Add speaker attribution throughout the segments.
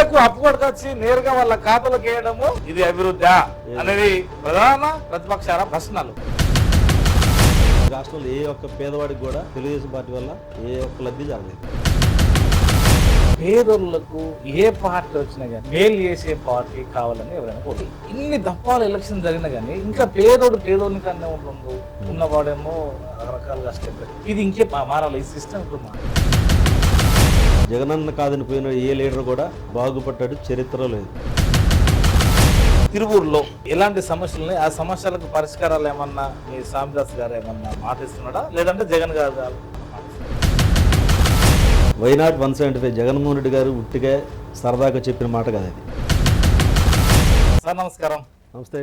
Speaker 1: వేలకు అప్పు పట్టుకొచ్చి నేరుగా వాళ్ళ ఖాతాలకు వేయడము ఇది అభివృద్ధి అనేది ప్రధాన ప్రతిపక్షాల ప్రశ్నలు.
Speaker 2: రాష్ట్రంలో ఏ ఒక్క పేదవాడికి కూడా తెలుగుదేశం పార్టీ వల్ల ఏ ఒక్క లబ్ధి జరగలేదు.
Speaker 1: పేదోళ్లకు ఏ పార్టీ వచ్చినా కానీ మేలు చేసే పార్టీ కావాలని ఎవరైనా కోరు. ఇన్ని దప్పాలు ఎలక్షన్ జరిగినా కానీ ఇంకా పేదోడిని కన్నా ఉంటుందో ఉన్నవాడేమో రకరకాలుగా కష్టపడి ఇది ఇంకే మారాలి. ఈ సిస్టమ్ ఇప్పుడు
Speaker 2: జగనన్న కాదని పోయిన ఏ లీడర్ కూడా బాగుపడ్డాడు చరిత్ర లేదు.
Speaker 1: తిరువూరులో ఎలాంటి సమస్యలు ఆ సమస్యలకు పరిష్కారాలు ఏమన్నా మీ స్వామిదాస్ గారు ఏమన్నా మాటిస్తున్నాడా లేదంటే జగన్ గారు?
Speaker 2: వైనాట్ 175 జగన్మోహన్ రెడ్డి గారు ఉట్టిగా సరదాగా చెప్పిన మాట కదా ఇది.
Speaker 1: సార్ నమస్కారం.
Speaker 2: నమస్తే.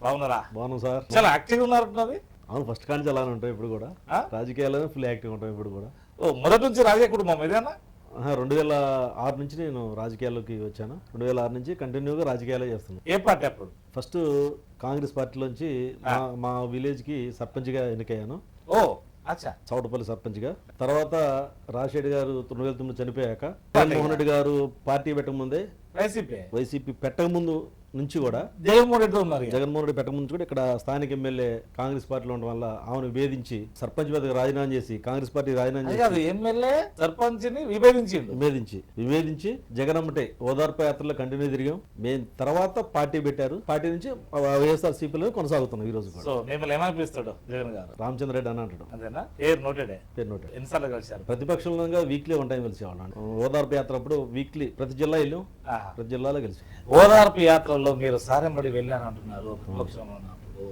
Speaker 1: బాగున్నారా?
Speaker 2: బాగున్నాం సార్.
Speaker 1: చాలా యాక్టివ్ ఉన్నారంటున్నది.
Speaker 2: అవును, ఫస్ట్ కానీ అలానే ఉంటాయి. ఇప్పుడు కూడా రాజకీయాల్లో ఫుల్ యాక్టివ్ ఉంటాం. ఇప్పుడు కూడా
Speaker 1: మొదటి నుంచి రాజకీయ కుటుంబం ఇదేనా?
Speaker 2: 2006 నుంచి నేను రాజకీయాల్లోకి వచ్చాను. 2006 నుంచి కంటిన్యూగా రాజకీయాలు చేస్తున్నాను.
Speaker 1: ఏ పార్టీ అప్పుడు?
Speaker 2: ఫస్ట్ కాంగ్రెస్ పార్టీలోంచి మా విలేజ్కి సర్పంచ్గా ఎన్నికయ్యాను.
Speaker 1: ఓ అచ్చా.
Speaker 2: చౌటపల్లి సర్పంచ్గా. తర్వాత రాజశేఖర్ గారు 2009 చనిపోయాక జగన్మోహన్ రెడ్డి గారు పార్టీ పెట్టక ముందే వైసీపీ పెట్టక ముందు నుంచి కూడా జగన్మోహన్ రెడ్డి పెట్టక ముందు కూడా ఇక్కడ స్థానిక ఎమ్మెల్యే కాంగ్రెస్ పార్టీలో ఉండడం వల్ల ఆమెను విభేదించి సర్పంచ్ పదవికి రాజీనామా చేసి కాంగ్రెస్ పార్టీ రాజీనామా చేసి
Speaker 1: ఎమ్మెల్యే సర్పంచ్
Speaker 2: విభేదించి జగన్ అమ్మటే ఓదార్పు యాత్రలో కంటిన్యూ తిరిగాం. మేము తర్వాత పార్టీ పెట్టారు. పార్టీ నుంచి వైఎస్ఆర్సీపీలో కొనసాగుతున్నాం ఈ రోజు కూడా.
Speaker 1: ఏమనిపిస్తాడు జగన్ గారు?
Speaker 2: రామచంద్ర రెడ్డి అని అంటాడు.
Speaker 1: పేరు నోటెడ్.
Speaker 2: ఎన్నిసార్లు కలిసారు? ప్రతిపక్షంలో వీక్లీ వన్ టైం కలిసేవాళ్ళం. ఓదార్పు యాత్ర అప్పుడు వీక్లీ ప్రతి జిల్లా వెళ్ళాం. ప్రతి జిల్లాలో కలిసి
Speaker 1: ఓదార్పు యాత్రలో మీరు సారెంబడి వెళ్ళారంటున్నారు. ప్రతిపక్షంలో ఉన్నప్పుడు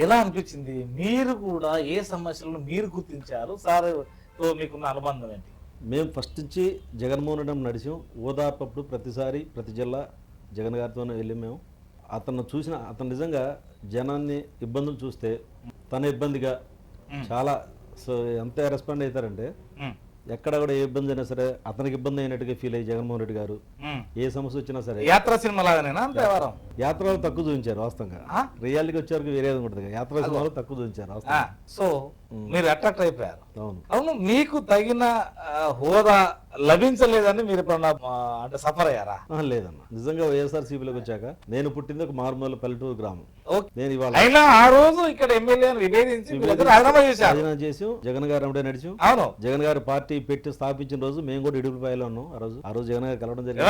Speaker 1: ఎలా అనిపించింది? మీరు కూడా ఏ సమస్యలను మీరు గుర్తించారు? సార్తో మీకున్న అనుబంధం ఏంటి?
Speaker 2: మేము ఫస్ట్ నుంచి జగన్మోహన్ రెడ్డి నడిచాం. ఓదార్పు అప్పుడు ప్రతిసారి ప్రతి జిల్లా జగన్ గారితోనే వెళ్ళి మేము అతను నిజంగా జనాన్ని ఇబ్బందులు చూస్తే తన ఇబ్బందిగా చాలా ఎంత రెస్పాండ్ అవుతారంటే ఎక్కడ కూడా ఏ ఇబ్బంది అయినా సరే అతనికి ఇబ్బంది అయినట్టుగా ఫీల్ అయ్యి జగన్మోహన్ రెడ్డి గారు ఏ సమస్య వచ్చినా సరే
Speaker 1: యాత్ర సినిమా లాగానేనా?
Speaker 2: యాత్రలు తక్కువ చూపించారు వాస్తవంగా. రియాలిటీకి వచ్చేవరకు వేరే ఉంటుంది. యాత్ర సినిమాలు తక్కువ చూపించారు.
Speaker 1: సో మీరు అట్రాక్ట్ అయిపోయారు.
Speaker 2: అవును.
Speaker 1: అవును, మీకు తగిన హోదా లభించలేదని మీరు అంటే సఫర్ అయ్యారా?
Speaker 2: లేదన్న, నిజంగా వైఎస్ఆర్సీపీలోకి వచ్చాక నేను పుట్టింది ఒక మారుమూల పల్లెటూరు గ్రామం. నేను ఇవాళ
Speaker 1: అయినా ఆ రోజు ఇక్కడ ఎమ్మెల్యే రాజీనామా
Speaker 2: చేసాం. జగన్ గారు అప్పుడే నడిచాం.
Speaker 1: అవును,
Speaker 2: జగన్ గారు పార్టీ పెట్టి స్థాపించిన రోజు మేము కూడా ఇడుపులపాయలో ఉన్నాం. ఆ రోజు జగన్ గారు కలవడం జరిగింది.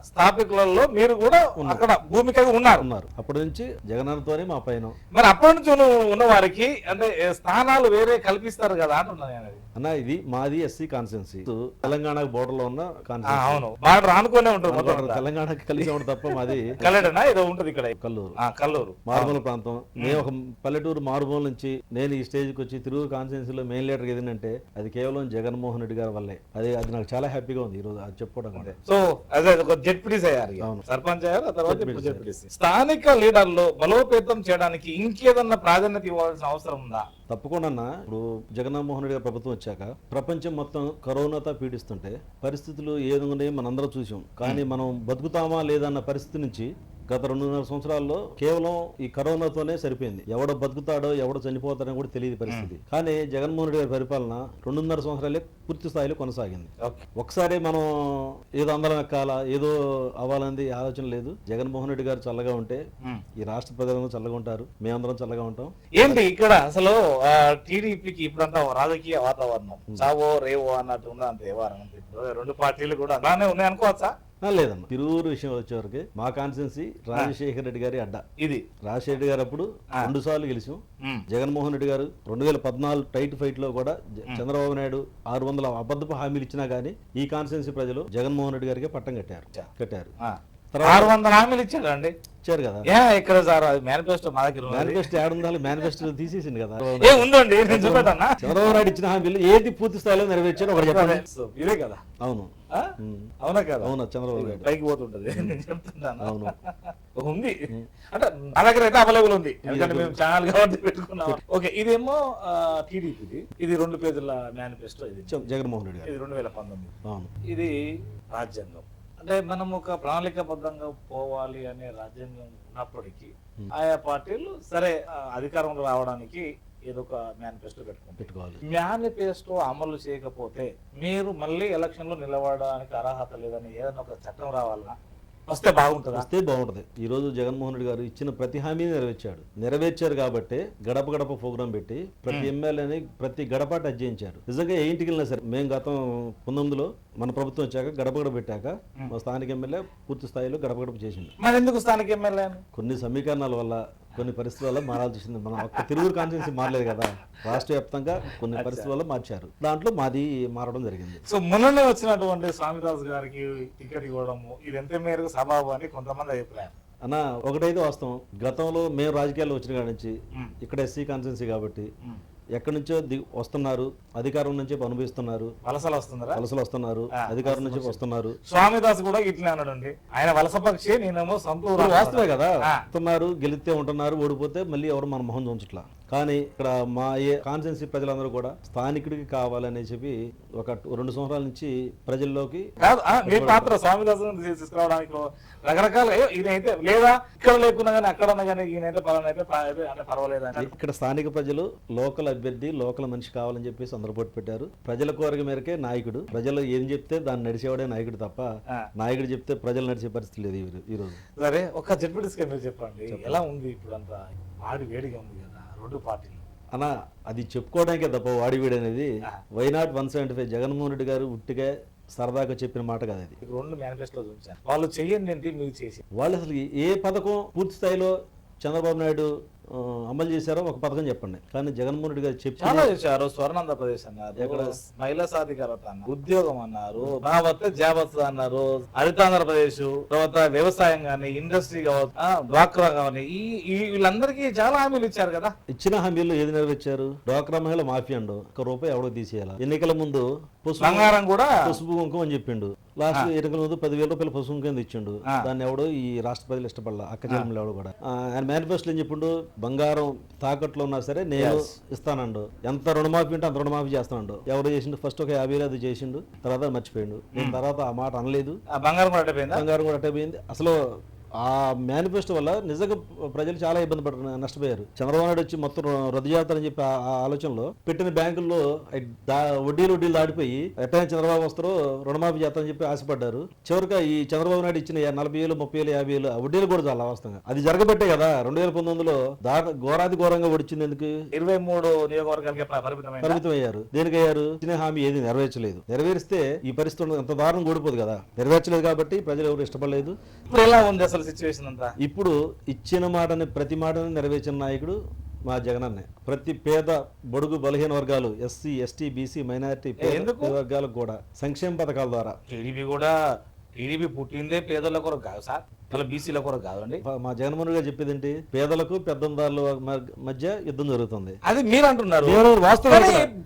Speaker 1: స్థాపికులలో మీరు కూడా అక్కడ భూమికగా ఉన్నారు.
Speaker 2: అప్పటి నుంచి జగన్తోనే మా పైన.
Speaker 1: మరి అప్పటి నుంచి ఉన్న వారికి అంటే స్థానాలు వేరే కల్పిస్తారు కదా అంటున్నాను
Speaker 2: అన్న. ఇది మాది ఎస్సీ కాన్స్టిట్యున్సీ, తెలంగాణ బోర్డర్ లో ఉన్న కాన్స్టిట్యున్సీ.
Speaker 1: అవును, బార్డర్ ఆనుకునే ఉంటుంది.
Speaker 2: తెలంగాణకి కలిసి ఉంటుంది తప్ప మాది
Speaker 1: కల్లెడనా ఏదో ఉంటుంది ఇక్కడ. కల్లూరు
Speaker 2: మారుమూల ప్రాంతం. నేను ఒక పల్లెటూరు మారుమూల నుంచి నేను ఈ స్టేజ్కి వచ్చి తిరుగు కాన్స్టిట్యున్సీలో మెయిన్ లీడర్ ఏదంటే అది కేవలం జగన్మోహన్ రెడ్డి గారి వల్లే. అది నాకు చాలా హ్యాపీగా ఉంది ఈ రోజు అది చెప్పుకోవడం. అంటే
Speaker 1: సో అదే జెడ్పీటీసీ అయ్యారు, సర్పంచ్ అయ్యారు, ఆ తర్వాత జెడ్పీటీసీ. స్థానిక లీడర్లు బలోపేతం చేయడానికి ఇంకేదన్నా ప్రాధాన్యత ఇవ్వాల్సిన అవసరం ఉందా?
Speaker 2: తప్పకుండా. ఇప్పుడు జగన్మోహన్ రెడ్డి గారి ప్రభుత్వం వచ్చాక ప్రపంచం మొత్తం కరోనాతో పీడిస్తుంటే పరిస్థితులు ఏ విధంగా ఉన్నాయో మనందరం చూసాం. కానీ మనం బతుకుతామా లేదన్న పరిస్థితి నుంచి గత 2.5 సంవత్సరాల్లో కేవలం ఈ కరోనాతోనే సరిపోయింది. ఎవడో బతుకుతాడో ఎవడో చనిపోతాడో కూడా తెలియదు పరిస్థితి. కానీ జగన్మోహన్ రెడ్డి గారి పరిపాలన 2.5 సంవత్సరాలే పూర్తి స్థాయిలో కొనసాగింది. ఒకసారి మనం ఏదో అందరం ఎక్కాలా ఏదో అవ్వాలని ఆలోచన లేదు. జగన్మోహన్ రెడ్డి గారు చల్లగా ఉంటే ఈ రాష్ట్ర ప్రజలందరూ చల్లగా ఉంటారు, మేమందరం చల్లగా ఉంటాం.
Speaker 1: ఏంటి ఇక్కడ అసలు టీడీపీకి ఇప్పుడంతా రాజకీయ వాతావరణం చావో రేవో అన్నట్టు ఉందా? అంతే రెండు పార్టీలు కూడా అలానే ఉన్నాయి అనుకోవచ్చా?
Speaker 2: లేదన్న, తిరువురు విషయం వచ్చేవరకు మా కాన్స్టిట్యున్సీ రాజశేఖర రెడ్డి గారి అడ్డ.
Speaker 1: ఇది
Speaker 2: రాజశేఖర రెడ్డి గారు అప్పుడు 2 సార్లు గెలిచాం. జగన్మోహన్ రెడ్డి గారు 2014 టైట్ ఫైట్ లో కూడా చంద్రబాబు నాయుడు 600 అబద్ధపు హామీలు ఇచ్చినా గానీ ఈ కాన్స్టిట్యున్సీ ప్రజలు జగన్మోహన్ రెడ్డి గారికి పట్టం కట్టారు.
Speaker 1: 600 హామీలు ఇచ్చారు
Speaker 2: కదా.
Speaker 1: ఇక్కడ సార్ మేనిఫెస్టో మా దగ్గర
Speaker 2: మేనిఫెస్టో ఏడుండాలి, మేనిఫెస్టో తీసేసింది కదా.
Speaker 1: ఉందండి,
Speaker 2: చంద్రబాబు నాయుడు ఇచ్చిన హామీలు ఏది పూర్తి స్థాయిలో నెరవేర్చారో ఒకటి చెప్పండి.
Speaker 1: ఇదే కదా.
Speaker 2: అవును,
Speaker 1: అవునా కదా.
Speaker 2: అవునా, చంద్రబాబు నాయుడు
Speaker 1: పైకి పోతుంటది. నేను చెప్తున్నాను. అవును, ఉంది అంటే నా దగ్గర అయితే అవైలబుల్ ఉంది, ఎందుకంటే మేము ఛానల్ కాబట్టి పెట్టుకున్నాం. ఓకే, ఇదేమో టీడీపీది. ఇది 2 పేజీల మేనిఫెస్టో. ఇది
Speaker 2: జగన్మోహన్ రెడ్డి గారు.
Speaker 1: ఇది 2019. ఇది రాజ్యాంగం. అంటే మనం ఒక ప్రణాళికాబద్ధంగా పోవాలి అనే రాజ్యాంగం ఉన్నప్పటికీ ఆయా పార్టీలు సరే అధికారంలో రావడానికి ఏదో ఒక మేనిఫెస్టో
Speaker 2: పెట్టుకోవాలి.
Speaker 1: మేనిఫెస్టో అమలు చేయకపోతే మీరు మళ్ళీ ఎలక్షన్ లో నిలబడడానికి అర్హత లేదని ఏదైనా ఒక చట్టం రావాలా, వస్తే బాగుంటుందా?
Speaker 2: వస్తే బాగుంటుంది. ఈ రోజు జగన్మోహన్ రెడ్డి గారు ఇచ్చిన ప్రతి హామీని నెరవేర్చారు కాబట్టి గడప గడప ప్రోగ్రాం పెట్టి ప్రతి ఎమ్మెల్యేని ప్రతి గడప టచ్ చేయించారు. నిజంగా ఏ ఇంటికి వెళ్ళినా సరే, మేము గతం 19లో మన ప్రభుత్వం వచ్చాక గడప గడప పెట్టాక మా స్థానిక ఎమ్మెల్యే పూర్తి స్థాయిలో గడప గడప చేసిండు.
Speaker 1: మరి ఎందుకు స్థానిక ఎమ్మెల్యే?
Speaker 2: కొన్ని సమీకరణాల వల్ల, కొన్ని పరిస్థితుల వల్ల మారాల్సి వచ్చింది. మన ఒక్క తిరువురు కాన్స్టిట్యున్సీ మారలేదు కదా, రాష్ట్ర వ్యాప్తంగా కొన్ని పరిస్థితుల వల్ల మార్చారు. దాంట్లో మాది మారడం జరిగింది.
Speaker 1: సో మొన్ననే వచ్చినటువంటి స్వామిదాస్ గారికి టికెట్ ఇవ్వడము ఇది ఎంత మేరకు సబాబు అని కొంతమంది అభిప్రాయం.
Speaker 2: అన్న ఒకటైతే వాస్తవం, గతంలో మేము రాజకీయాల్లో వచ్చిన కాడి నుంచి ఇక్కడ ఎస్సీ కాన్స్టిట్యున్సీ కాబట్టి ఎక్కడి నుంచో వస్తున్నారు, అధికారం నుంచి అనుభవిస్తున్నారు,
Speaker 1: వలసలు
Speaker 2: వస్తున్నారు, అధికారం నుంచి వస్తున్నారు.
Speaker 1: స్వామిదాస్ కూడా ఇట్లా అన్నాడండి, ఆయన వలస పక్షి, నేనేమో సొంత
Speaker 2: వాస్తవే కదా. వస్తున్నారు, గెలిస్తే ఉంటున్నారు, ఓడిపోతే మళ్ళీ ఎవరు మన మొహం చూంచట్లా. కానీ ఇక్కడ మా కాన్స్టిట్యున్సీ ప్రజలందరూ కూడా స్థానికుడికి కావాలని చెప్పి ఒక 2 సంవత్సరాల నుంచి ప్రజల్లోకి
Speaker 1: మీ పాత్ర స్వామిదాస్ తీసుకురావడానికి రకరకాల ఈయనైతే లేదా ఇక్కడ లేకున్నా కానీ అక్కడ ఉన్నా కానీ ఈయనైతే పలానైతే అంటే పర్వాలేదు.
Speaker 2: ఇక్కడ స్థానిక ప్రజలు లోకల్ అభ్యర్థి, లోకల్ మనిషి కావాలని చెప్పేసి అందరూ పోటీ పెట్టారు. ప్రజల కోరిక మేరకే నాయకుడు. ప్రజలు ఏం చెప్తే దాన్ని నడిచేవాడే నాయకుడు తప్ప నాయకుడు చెప్తే ప్రజలు నడిచే పరిస్థితి లేదు ఈ రోజు.
Speaker 1: సరే, ఒక జడ్పీటీసీ మీరు చెప్పండి, ఎలా ఉంది ఇప్పుడు అంతా వాడి వేడిగా ఉంది కదా 2 పార్టీలు
Speaker 2: అన్న? అది చెప్పుకోవడానికే తప్ప వాడి వీడి అనేది వైనాట్ 175 జగన్మోహన్ రెడ్డి గారు ఉట్టిగా సరదాగా చెప్పిన మాట కాదు. అది
Speaker 1: 2 మేనిఫెస్టోలో చూపించారు. వాళ్ళు చెయ్యండి ఏంటి, మీరు చేసి
Speaker 2: వాళ్ళు అసలు ఏ పథకం పూర్తి స్థాయిలో చంద్రబాబు నాయుడు అమలు చేశారో ఒక పథకం చెప్పండి. కానీ జగన్మోహన్ రెడ్డి గారు
Speaker 1: చాలా చేశారు. స్వర్ణాంధ్రప్రదేశ్ అన్నారు, ఎక్కడ మహిళా సాధికారత అన్నారు, ఉద్యోగం అన్నారు, జాబత్ అన్నారు, హరితాంధ్రప్రదేశ్, తర్వాత వ్యవసాయం కానీ, ఇండస్ట్రీ కావచ్చు, డ్వాక్రా కానీ, వీళ్ళందరికీ చాలా హామీలు ఇచ్చారు కదా.
Speaker 2: ఇచ్చిన హామీలు ఏది నెరవేర్చారు? డ్వాక్రా మహిళ మాఫీ అండు, ₹1 ఎవడో తీసేయాలి. ఎన్నికల ముందు
Speaker 1: బంగారం కూడా
Speaker 2: పసుపు కుంకుమ అని చెప్పిండు. లాస్ట్ ఎన్నికల ముందు ₹10,000 పసుపు కుంకుమ ఇచ్చిండు. దాన్ని ఎవడో ఈ రాష్ట్ర ప్రజలు ఇష్టపడాల, అక్క చెల్లెలు ఎవడో కూడా. ఆయన మేనిఫెస్టోలో ఏం చెప్పిండు? బంగారం తాకట్లో ఉన్నా సరే నేను ఇస్తానండు, ఎంత రుణమాఫీ ఉంటే అంత రుణమాఫీ చేస్తానండు. ఎవరు చేసిండు? ఫస్ట్ ఒక 50,000 చేసిండు, తర్వాత మర్చిపోయిండు. నేను తర్వాత ఆ మాట అనలేదు. బంగారం కూడా అట్టపోయింది. అసలు ఆ మేనిఫెస్టో వల్ల నిజంగా ప్రజలు చాలా ఇబ్బంది నష్టపోయారు. చంద్రబాబు నాయుడు వచ్చి మొత్తం రద్దు చేస్తారని చెప్పి ఆ ఆలోచనలో పెట్టిన బ్యాంకుల్లో వడ్డీలు దాడిపోయి ఎట్టయినా చంద్రబాబు వస్తారో రుణమాఫీ చేస్తారని చెప్పి ఆశపడ్డారు. చివరిగా ఈ చంద్రబాబు నాయుడు ఇచ్చిన 40,000, 30,000, 50,000 వడ్డీలు కూడా చాలా వాస్తవంగా అది జరగబట్టే కదా 2019లో ఘోరంగా ఒడిచింది. ఎందుకు?
Speaker 1: 23 నియోజకవర్గాలకి
Speaker 2: పరిమితం అయ్యారు. దేనికయ్యారు? ఇచ్చిన హామీ ఏది నెరవేర్చలేదు. నెరవేరిస్తే ఈ పరిస్థితులు ఎంత దారుణం ఓడిపోదు కదా. నెరవేర్చలేదు కాబట్టి ప్రజలు ఎవరు ఇష్టపడలేదు.
Speaker 1: ఇప్పుడు ఎలా ఉంది అసలు సిచ్యువేషన్ అంతా?
Speaker 2: ఇప్పుడు ఇచ్చిన మాటని, ప్రతి మాటని నెరవేర్చిన నాయకుడు మా జగనన్నే. ప్రతి పేద, బడుగు, బలహీన వర్గాలు, ఎస్సీ, ఎస్టీ, బీసీ, మైనారిటీ వర్గాలకు కూడా సంక్షేమ పథకాల ద్వారా.
Speaker 1: టీడీపీ పుట్టిందే పేదల కొరకు కాదు సార్, అలా బీసీల కొరకు కాదండి.
Speaker 2: మా జగన్మోహన్ గారు చెప్పేది ఏంటి? పేదలకు పెద్దందారుల మధ్య యుద్ధం జరుగుతుంది.
Speaker 1: అది మీరు అంటున్నారు.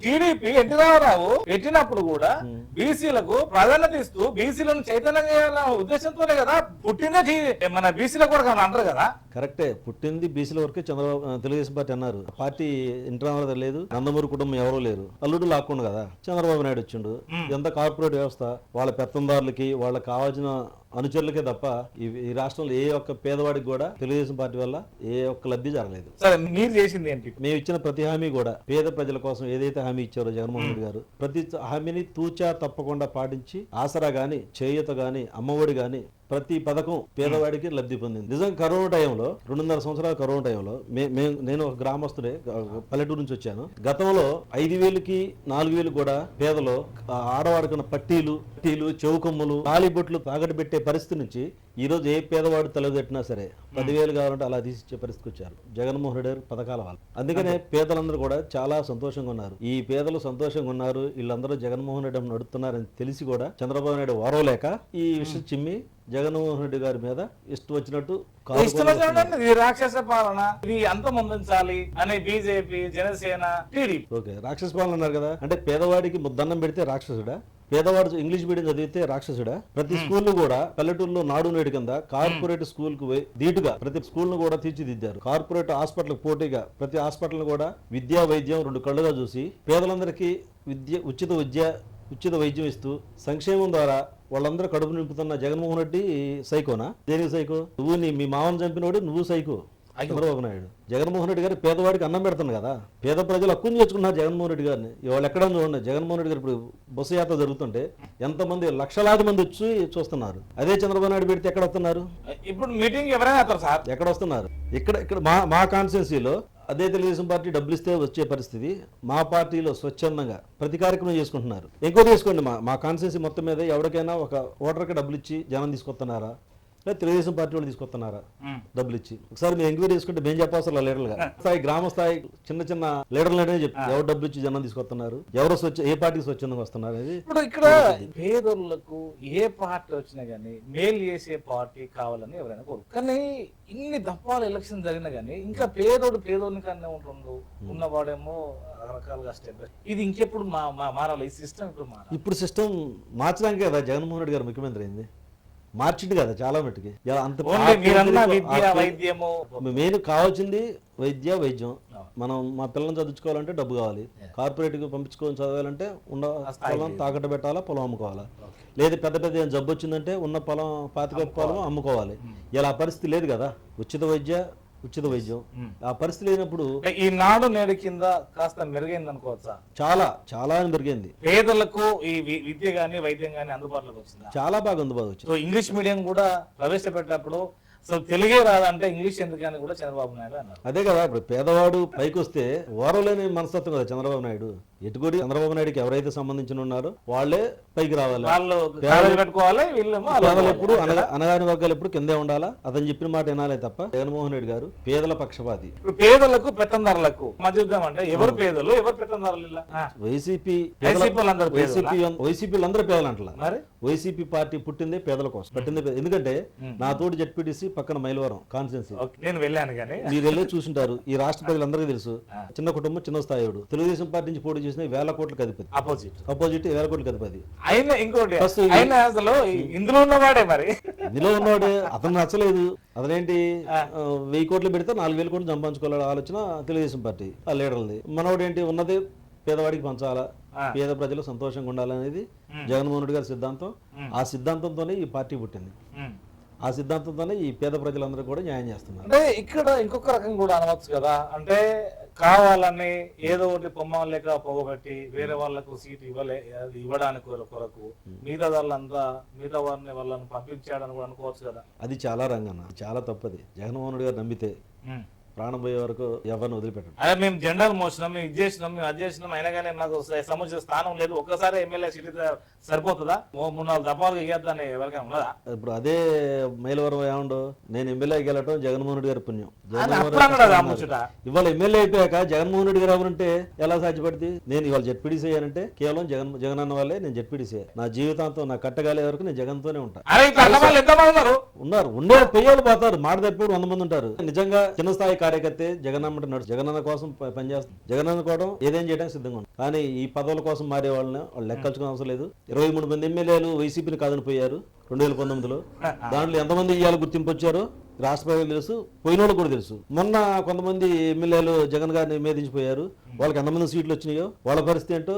Speaker 1: టీడీపీ ఎన్టీ రామారావు పెట్టినప్పుడు కూడా బీసీలకు ప్రాధాన్యత ఇస్తూ బీసీలను చైతన్యం చేయాలన్న ఉద్దేశంతోనే కదా పుట్టిందే. మన బీసీల కొరకు అంటారు కదా.
Speaker 2: కరెక్టే, పుట్టింది బీసీల వరకే. తెలుగుదేశం పార్టీ అన్నారు. పార్టీ ఇంటర్ లేదు, నందమూరి కుటుంబం ఎవరూ లేరు, అల్లుడు లాక్కుండా కదా చంద్రబాబు నాయుడు వచ్చిండు. ఎంత కార్పొరేట్ వ్యవస్థ, వాళ్ళ పెత్తందారులకి వాళ్ళకి కావాల్సిన అనుచరులకే తప్ప ఈ రాష్ట్రంలో ఏ ఒక్క పేదవాడికి కూడా తెలుగుదేశం పార్టీ వల్ల ఏ ఒక్క లబ్ధి జరగలేదు.
Speaker 1: మీరు చేసింది ఏంటి?
Speaker 2: మేము ఇచ్చిన ప్రతి హామీ కూడా పేద ప్రజల కోసం ఏదైతే హామీ ఇచ్చారో జగన్మోహన్ రెడ్డి గారు ప్రతి హామీని తూచా తప్పకుండా పాటించి ఆసరా గాని, చేయూత గాని, అమ్మఒడి గాని ప్రతి పథకం పేదవాడికి లబ్ధి పొందింది. నిజంగా కరోనా టైంలో 2.5 సంవత్సరాల కరోనా టైంలో నేను ఒక గ్రామస్తుడే, పల్లెటూరు నుంచి వచ్చాను. గతంలో 5,000కి 4,000 కూడా పేదలో ఆడవాడుకున్న పట్టీలు, చెవుకొమ్ములు, తాళిబొట్లు తాగట్టు పెట్టే పరిస్థితి నుంచి ఈ రోజు ఏ పేదవాడు తలదెట్టినా సరే 10,000 కావాలంటే అలా తీసిచ్చే పరిస్థితికి వచ్చారు జగన్మోహన్ రెడ్డి గారు పథకాల వల్ల. అందుకనే పేదలందరూ కూడా చాలా సంతోషంగా ఉన్నారు. ఈ పేదలు సంతోషంగా ఉన్నారు, వీళ్ళందరూ జగన్మోహన్ రెడ్డి నడుపుతున్నారని తెలిసి కూడా చంద్రబాబు నాయుడు ఓరవలేక ఈ విషయం చిమ్మి జగన్మోహన్ రెడ్డి గారి మీద ఇష్టం వచ్చినట్టు
Speaker 1: రాక్షస పాలన ఇది అంతమొందించాలి అని బీజేపీ, జనసేన, టీడీపీ.
Speaker 2: ఓకే, రాక్షస పాలన అన్నారు కదా. అంటే పేదవాడికి ముద్దన్నం పెడితే రాక్షసుడా? పేదవాడు ఇంగ్లీష్ మీడియం చదివితే రాక్షసుడా? ప్రతి స్కూల్ కూడా పల్లెటూరులో నాడు నేడు కింద కార్పొరేట్ స్కూల్ కు దీటుగా ప్రతి స్కూల్ ను కూడా తీర్చిదిద్దారు. కార్పొరేట్ హాస్పిటల్ పోటీగా ప్రతి హాస్పిటల్ కూడా విద్యా, వైద్యం 2 కళ్ళుగా చూసి పేదలందరికీ ఉచిత వైద్యం ఇస్తూ సంక్షేమం ద్వారా వాళ్ళందరూ కడుపు నింపుతున్న జగన్మోహన్ రెడ్డి సైకోనా? దేనికి సైకో? నువ్వు మీ మామను చంపినోడు, నువ్వు సైకో. చంద్రబాబు నాయుడు. జగన్మోహన్ రెడ్డి గారు పేదవాడికి అన్నం పెడుతుంది కదా, పేద ప్రజలు హక్కుని చేసుకున్నారు జగన్మోహన్ రెడ్డి గారిని. ఇవాళ ఎక్కడ చూడండి, జగన్మోహన్ రెడ్డి గారు ఇప్పుడు బస్సు యాత్ర జరుగుతుంటే ఎంతమంది లక్షలాది మంది వచ్చి చూస్తున్నారు. అదే చంద్రబాబు నాయుడు పెడితే ఎక్కడ వస్తున్నారు?
Speaker 1: ఇప్పుడు మీటింగ్ ఎవరైనా వస్తారు సార్,
Speaker 2: ఎక్కడ వస్తున్నారు? ఇక్కడ ఇక్కడ మా కాన్స్టిట్యున్సీలో అదే తెలుగుదేశం పార్టీ డబ్బులు ఇస్తే వచ్చే పరిస్థితి, మా పార్టీలో స్వచ్ఛందంగా ప్రతి కార్యక్రమం చేసుకుంటున్నారు. ఇంకో తీసుకోండి, మా కాన్స్టిట్యున్సీ మొత్తం మీద ఎవరికైనా ఒక ఓటర్కి డబ్బులు ఇచ్చి జనం తీసుకొస్తున్నారా, లేదా తెలుగుదేశం పార్టీ వాళ్ళు తీసుకొస్తున్నారా డబ్బులు ఇచ్చి? ఒకసారి మీరు ఎంక్వైరీ చేసుకుంటే మేము చెప్పవసరం లీడర్లుగా స్థాయి, గ్రామ స్థాయి చిన్న చిన్న లీడర్లనే చెప్తారు ఎవరు డబ్బులు ఇచ్చి జనం తీసుకొస్తున్నారు, ఎవరు ఏ పార్టీకి స్వచ్ఛందంగా వస్తున్నారు అనేది.
Speaker 1: ఇప్పుడు ఇక్కడ పేదోళ్లకు ఏ పార్టీ వచ్చినా గానీ మేలు చేసే పార్టీ కావాలని ఎవరైనా కోరు. కానీ ఇన్ని దఫాలు ఎలక్షన్ జరిగినా గానీ ఇంకా పేదోడిని కన్నా ఉంటుండు, ఉన్నవాడేమో రకరకాలుగా స్టెప్. ఇది ఇంకెప్పుడు మారాలి, ఈ సిస్టమ్ ఇప్పుడు మారాలి.
Speaker 2: ఇప్పుడు సిస్టమ్ మార్చడానికి కదా జగన్మోహన్ రెడ్డి గారు ముఖ్యమంత్రి అయింది. మార్చిండు కదా చాలా మట్టుకి. మెయిన్ కావాల్సింది వైద్యం. మనం మా పిల్లల్ని చదివించుకోవాలంటే డబ్బు కావాలి, కార్పొరేట్కి పంపించుకొని చదవాలంటే ఉన్న పొలం తాకట్టు పెట్టాలా, పొలం అమ్ముకోవాలా, లేదు పెద్ద జబ్బు వచ్చిందంటే ఉన్న పొలం 25 పొలం అమ్ముకోవాలి. ఇలా పరిస్థితి లేదు కదా. ఉచిత వైద్యం ఆ పరిస్థితి లేనప్పుడు
Speaker 1: ఈ నాడు నేడు కింద కాస్త మెరుగైంది అనుకోవచ్చా?
Speaker 2: చాలా మెరుగైంది.
Speaker 1: పేదలకు ఈ విద్య గానీ వైద్యం గానీ అందుబాటులోకి వచ్చింది,
Speaker 2: చాలా బాగా అందుబాటులో వచ్చింది.
Speaker 1: సో ఇంగ్లీష్ మీడియం కూడా ప్రవేశపెట్టినప్పుడు అసలు తెలుగే రాదంటే ఇంగ్లీష్ ఎందుకని కూడా చంద్రబాబు నాయుడు అన్నారు.
Speaker 2: అదే కదా, ఇప్పుడు పేదవాడు పైకి వస్తే ఓరలేని మనస్తత్వం కదా చంద్రబాబు నాయుడు. ఎటుకోటి చంద్రబాబు నాయుడుకి ఎవరైతే సంబంధించిన ఉన్నారో వాళ్ళే పైకి రావాలి,
Speaker 1: వాళ్ళు పెట్టుకోవాలి.
Speaker 2: పేదలు ఎప్పుడు అనగాని వర్గాలు ఎప్పుడు కిందే ఉండాలా, అతను చెప్పిన మాట వినాలే తప్ప. జగన్మోహన్ రెడ్డి గారు పేదల పక్షపాతి.
Speaker 1: ఇప్పుడు పేదలకు పెత్తందారులకు మధ్య అంటే ఎవరు పేదలు ఎవరు పెత్తందారులు?
Speaker 2: వైసీపీ అందరూ పేదలు అంటలా. వైసీపీ పార్టీ పుట్టిందే పేదల కోసం, పెట్టిందే. ఎందుకంటే నా తోటి జెడ్పీటీసీ పక్కన మైలవరం కాన్స్టిట్యున్సీ
Speaker 1: నేను వెళ్ళాను కానీ
Speaker 2: మీరు వెళ్ళి చూసింటారు. ఈ రాష్ట్ర ప్రజలందరికీ తెలుసు, చిన్న కుటుంబం చిన్న స్థాయిడు. తెలుగుదేశం పార్టీ నుంచి పోటీ చేసిన 1000 కోట్లకు అధిపతి, అపోజిట్ 1000 కోట్లకు అధిపతి.
Speaker 1: ఇంకోటి అసలు ఇందులో ఉన్నవాడే, మరి
Speaker 2: ఇందులో ఉన్నవాడే. అతను నచ్చలేదు, అతనేంటి 1000 కోట్లు పెడితే 4000 కోట్లు సంపాదించుకోవాలని ఆలోచన తెలుగుదేశం పార్టీ ఆ లీడర్లది. మనోడు ఏంటి ఉన్నది పేదవాడికి పంచాలా, పేద ప్రజలు సంతోషంగా ఉండాలనేది జగన్మోహన్ రెడ్డి గారి సిద్ధాంతం. ఆ సిద్ధాంతంతోనే ఈ పార్టీ పుట్టింది, ఆ సిద్ధాంతంతోనే ఈ పేద ప్రజలందరూ కూడా న్యాయం చేస్తున్నారు.
Speaker 1: అంటే ఇక్కడ ఇంకొక రకం కూడా అనవచ్చు కదా, అంటే కావాలని ఏదో ఒకటి పొమ్మం లేక పొగబెట్టి వేరే వాళ్ళకు సీట్ ఇవ్వడానికి కొరకు మిగతా వాళ్ళని పంపించాడని కూడా అనుకోవచ్చు కదా.
Speaker 2: అది చాలా రంగన్న, చాలా తప్పది. జగన్మోహన్ రెడ్డి గారు నమ్మితే ప్రాణం పోయే వరకు ఎవరిని వదిలిపెట్టండి.
Speaker 1: అదే మేము జెండాలు మోసినాం, మేము ఇది చేసినాం, మేము అది చేసినాం, అయినా కానీ మాకు సముచిత స్థానం లేదు, ఒక్కసారి ఎమ్మెల్యే సీట్ సరిపోతుందా? 3-4 దఫాలు ఇవ్వద్దని ఎవరికైనా ఉన్నదా?
Speaker 2: ఇప్పుడు అదే మైలవరం ఏమండు, నేను ఎమ్మెల్యే గెలటం జగన్మోహన్ రెడ్డి గారి పుణ్యం. ఇవాళ ఎమ్మెల్యే అయిపోయాక జగన్మోహన్ రెడ్డి గారు ఎవరంటే ఎలా సాధ్యపడింది? నేను ఇవాళ జెడ్పీటీసీ అయ్యానంటే కేవలం జగన్ అన్న వాళ్ళే నేను జెడ్పీటీసీ. నా జీవితాంతం నా కట్టగాలే వరకు నేను జగన్తోనే ఉంటాను. ఉన్నారు, ఉండే పెయ్యాలు పోతారు, మాట తప్పుడు 100 మంది ఉంటారు. నిజంగా చిన్న స్థాయి కార్యకర్తే జగన్ జగనన్న కోసం పనిచేస్తాం, జగనన్న కూడా ఏదేం చేయడానికి సిద్ధంగా ఉంది. కానీ ఈ పదవుల కోసం మారే వాళ్ళని వాళ్ళు లెక్కల్చుకునే అవసరం లేదు. 23 మంది ఎమ్మెల్యేలు వైసీపీని కాదని పోయారు 2019లో. దాంట్లో ఎంతమంది ఇవాళ గుర్తింపు వచ్చారో రాష్ట్ర ప్రజలకు తెలుసు, పోయినోళ్ళు కూడా తెలుసు. మొన్న కొంతమంది ఎమ్మెల్యేలు జగన్ గారిని మేధించిపోయారు, వాళ్ళకి ఎంతమంది సీట్లు వచ్చినాయో వాళ్ళ పరిస్థితి ఏంటో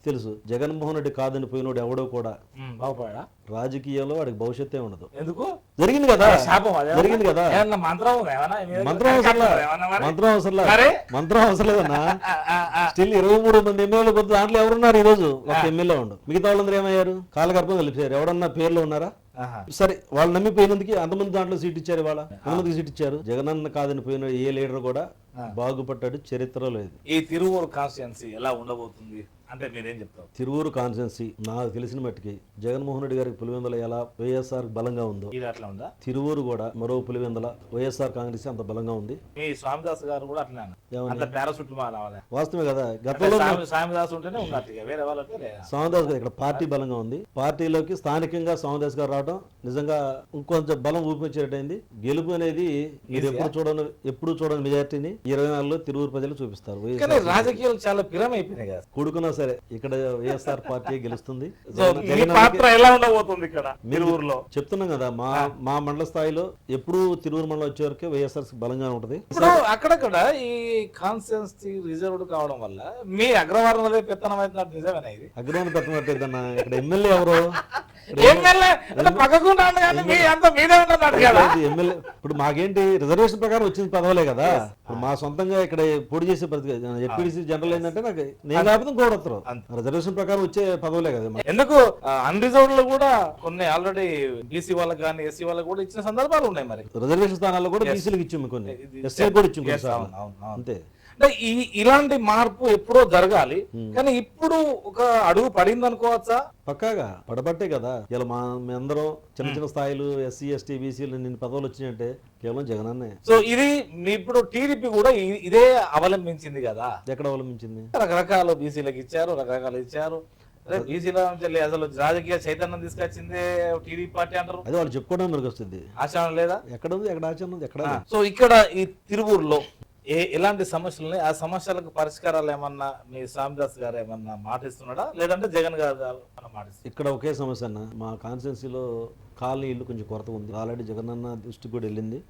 Speaker 2: తెలుసు. జగన్మోహన్ రెడ్డి కాదని పోయినోడు ఎవడో కూడా
Speaker 1: బాగుపడా
Speaker 2: రాజకీయాల్లో వాడికి భవిష్యత్తే ఉండదు.
Speaker 1: ఎందుకు?
Speaker 2: జరిగింది కదా, జరిగింది కదా. మంత్రం అవసరం లేదన్నా. స్టిల్ 23 మంది ఎమ్మెల్యేలు కొద్ది దాంట్లో ఎవరున్నారు ఈ రోజు? ఒక ఎమ్మెల్యే ఉండు, మిగతా వాళ్ళందరూ ఏమయ్యారు? కాలగర్భం కలిపారు. ఎవడన్నా పేర్లు ఉన్నారా? సరే, వాళ్ళు నమ్మిపోయినందుకు అంతమంది దాంట్లో సీట్ ఇచ్చారు, వాళ్ళ ఎంతమందికి సీట్ ఇచ్చారు? జగనన్న కాదని పోయిన ఏ లీడర్ కూడా బాగుపడ్డాడు చరిత్ర లేదు.
Speaker 1: ఈ తిరువూరు కాన్స్టిట్యున్సీ ఎలా ఉండబోతుంది అంటే మీరేం చెప్తారు?
Speaker 2: తిరువూరు కాన్స్టిట్యున్సీ నాకు తెలిసిన మట్టుకి జగన్మోహన్ రెడ్డి గారికి పులివెందుల ఎలా వైఎస్ఆర్ బలంగా ఉందో
Speaker 1: అట్లా ఉందా,
Speaker 2: తిరువూరు కూడా మరో పులివెందుల వైఎస్ఆర్ కాంగ్రెస్ అంత బలంగా ఉంది.
Speaker 1: మీ స్వామిదాస్ గారు కూడా అట్లా
Speaker 2: వాస్తవమే కదా. గతంలో
Speaker 1: స్వామిదాస్ ఉంటేనే వేరే వాళ్ళంటే
Speaker 2: స్వామిదాస్ గారు ఇక్కడ పార్టీ బలంగా ఉంది. పార్టీలోకి స్థానికంగా స్వామిదాస్ గారు రావడం నిజంగా ఇంకొంచెం బలం ఊపించేటైంది. గెలుపు అనేది మీరు ఎప్పుడు చూడని మెజార్టీని 24లో తిరువూరు ప్రజలు చూపిస్తారు.
Speaker 1: రాజకీయాలు చాలా పిరం అయిపోయినాయి కదా.
Speaker 2: కూడుకున్న సరే ఇక్కడ వైఎస్ఆర్ పార్టీ గెలుస్తుంది.
Speaker 1: సో మీ పాత్ర ఎలా ఉండబోతుంది ఇక్కడ తిరువురులో?
Speaker 2: చెప్తున్నాం కదా, మా మండల స్థాయిలో ఎప్పుడు తిరువురు మండలం వచ్చే వరకు వైఎస్ఆర్ బలంగా ఉంటది.
Speaker 1: ఇప్పుడు అక్కడక్కడ ఈ కాన్స్టిట్యున్సీ రిజర్వ్డ్ కావడం వల్ల మీ అగ్రవారం అదే పెత్తనం అవుతున్నట్టు నిజమేనా ఇది?
Speaker 2: అగ్రవారం పెట్టమట్టేదన్న. ఇక్కడ ఎమ్మెల్యే ఎవరు?
Speaker 1: ఎమ్మెల్యే పక్కకు కానీ మీ అంతా మీదే ఉంటున్నాడు కదా.
Speaker 2: ఎమ్మెల్యే ఇప్పుడు మాకేంటి రిజర్వేషన్ ప్రకారం వచ్చిన పదవులే కదా. ఇప్పుడు మా సొంతంగా ఇక్కడ పోటీ చేసే జెడ్పీటీసీ జనరల్ ఏంటంటే నాకు నేను లేకపోతే ఇంకోడతారు. రిజర్వేషన్ ప్రకారం వచ్చే పదవులే కదా.
Speaker 1: ఎందుకు అన్రిజర్వ్డ్ లో కూడా కొన్ని ఆల్రెడీ బీసీ వాళ్ళకి కానీ ఎస్సీ వాళ్ళకి కూడా ఇచ్చిన సందర్భాలు ఉన్నాయి. మరి
Speaker 2: రిజర్వేషన్ స్థానాల్లో కూడా బీసీలకు ఇచ్చాము, కొన్ని ఎస్సీ కూడా ఇచ్చాము. అంతే.
Speaker 1: అంటే ఇలాంటి మార్పు ఎప్పుడో జరగాలి, కానీ ఇప్పుడు ఒక అడుగు పడింది అనుకోవచ్చా?
Speaker 2: పక్కాగా పడబట్టే కదా ఇలా మీ అందరం చిన్న చిన్న స్థాయిలు ఎస్సీ ఎస్టీ బీసీలు నిన్ను పదవులు వచ్చినాయంటే కేవలం జగనన్నే.
Speaker 1: సో ఇది ఇప్పుడు టీడీపీ కూడా ఇదే అవలంబించింది కదా.
Speaker 2: ఎక్కడ అవలంబించింది?
Speaker 1: రకరకాల బీసీలకు ఇచ్చారు, రకరకాలు ఇచ్చారు. బీసీలో అసలు రాజకీయ చైతన్యం తీసుకొచ్చిందే టీడీపీ పార్టీ అంటారు.
Speaker 2: అది వాళ్ళు చెప్పుకోవడం మనకు వస్తుంది.
Speaker 1: ఆచరణ లేదా?
Speaker 2: ఎక్కడ ఉంది? ఎక్కడ ఆచరణ ఉంది? ఎక్కడ?
Speaker 1: సో ఇక్కడ ఈ తిరువూరులో ఎలాంటి సమస్యలు ఉన్నాయి? ఆ సమస్యలకు పరిష్కారాలు ఏమన్నా మీ స్వామిదాస్ గారు ఏమన్నా మాటిస్తున్నాడా, లేదంటే జగన్ గారు మాటిస్తున్నారు?
Speaker 2: ఇక్కడ ఒకే సమస్య అన్న, మా కాన్స్టిట్యున్సీలో కాలనీ ఇల్లు కొంచెం కొరత ఉంది. ఆల్రెడీ జగన్ అన్న దృష్టికి కూడా వెళ్ళింది.